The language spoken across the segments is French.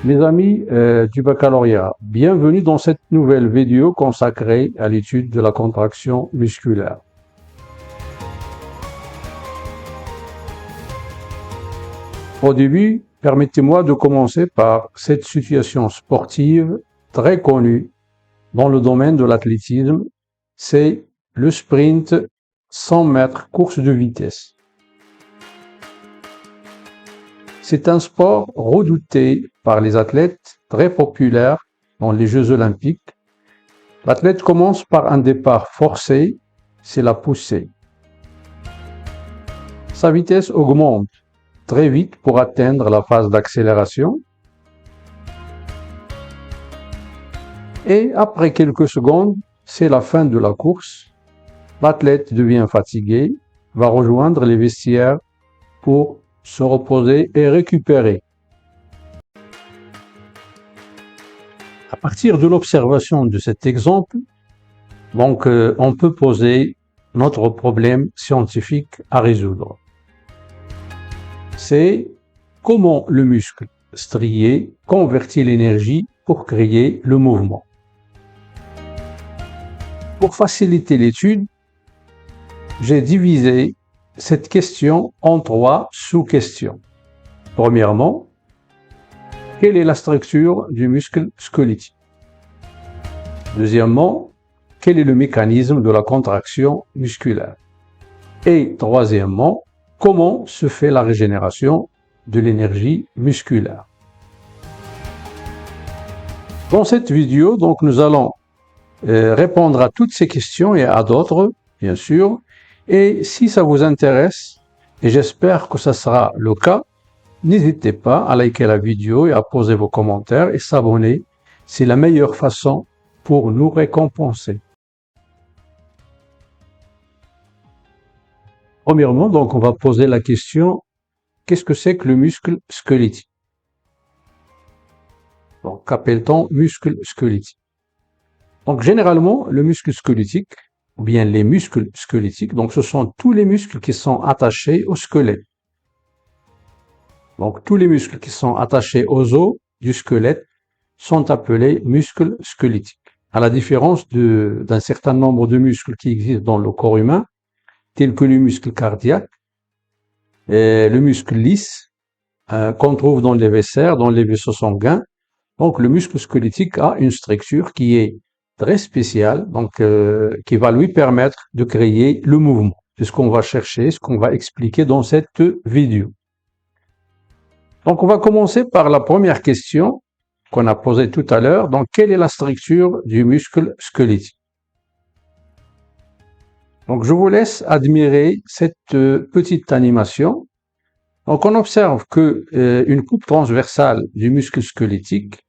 Mes amis du baccalauréat, bienvenue dans cette nouvelle vidéo consacrée à l'étude de la contraction musculaire. Au début, permettez-moi de commencer par cette situation sportive très connue dans le domaine de l'athlétisme, c'est le sprint 100 mètres course de vitesse. C'est un sport redouté par les athlètes, très populaire dans les Jeux olympiques. L'athlète commence par un départ forcé, c'est la poussée. Sa vitesse augmente très vite pour atteindre la phase d'accélération. Et après quelques secondes, c'est la fin de la course. L'athlète devient fatigué, va rejoindre les vestiaires pour se reposer et récupérer. À partir de l'observation de cet exemple, on peut poser notre problème scientifique à résoudre. C'est comment le muscle strié convertit l'énergie pour créer le mouvement. Pour faciliter l'étude, j'ai divisé cette question en 3 sous-questions. Premièrement, quelle est la structure du muscle squelettique? Deuxièmement, quel est le mécanisme de la contraction musculaire? Et troisièmement, comment se fait la régénération de l'énergie musculaire? Dans cette vidéo, nous allons répondre à toutes ces questions et à d'autres, bien sûr. Et si ça vous intéresse, et j'espère que ça sera le cas, n'hésitez pas à liker la vidéo et à poser vos commentaires et s'abonner. C'est la meilleure façon pour nous récompenser. Premièrement, on va poser la question, qu'est-ce que c'est que le muscle squelettique? Qu'appelle-t-on muscle squelettique? Généralement, le muscle squelettique, ou bien les muscles squelettiques, ce sont tous les muscles qui sont attachés au squelette. Tous les muscles qui sont attachés aux os du squelette sont appelés muscles squelettiques. À la différence d'un certain nombre de muscles qui existent dans le corps humain, tels que le muscle cardiaque, et le muscle lisse, qu'on trouve dans les viscères, dans les vaisseaux sanguins. Le muscle squelettique a une structure qui est très spéciale, qui va lui permettre de créer le mouvement. C'est ce qu'on va chercher, ce qu'on va expliquer dans cette vidéo. On va commencer par la première question qu'on a posée tout à l'heure. Quelle est la structure du muscle squelettique? Je vous laisse admirer cette petite animation. On observe que une coupe transversale du muscle squelettique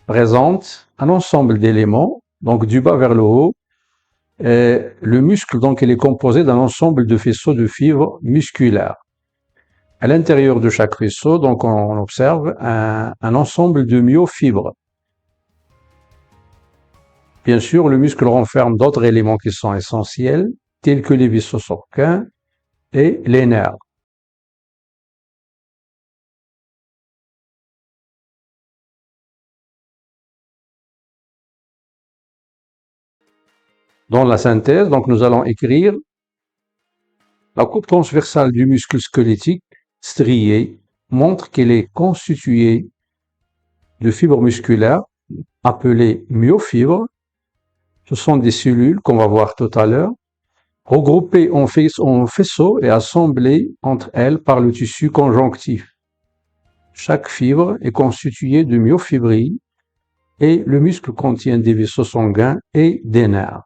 présente un ensemble d'éléments, du bas vers le haut. Le muscle, il est composé d'un ensemble de faisceaux de fibres musculaires. À l'intérieur de chaque faisceau, on observe un ensemble de myofibres. Bien sûr, le muscle renferme d'autres éléments qui sont essentiels, tels que les vaisseaux sanguins et les nerfs. Dans la synthèse, nous allons écrire la coupe transversale du muscle squelettique striée montre qu'elle est constituée de fibres musculaires appelées myofibres. Ce sont des cellules qu'on va voir tout à l'heure, regroupées en faisceaux et assemblées entre elles par le tissu conjonctif. Chaque fibre est constituée de myofibrilles et le muscle contient des vaisseaux sanguins et des nerfs.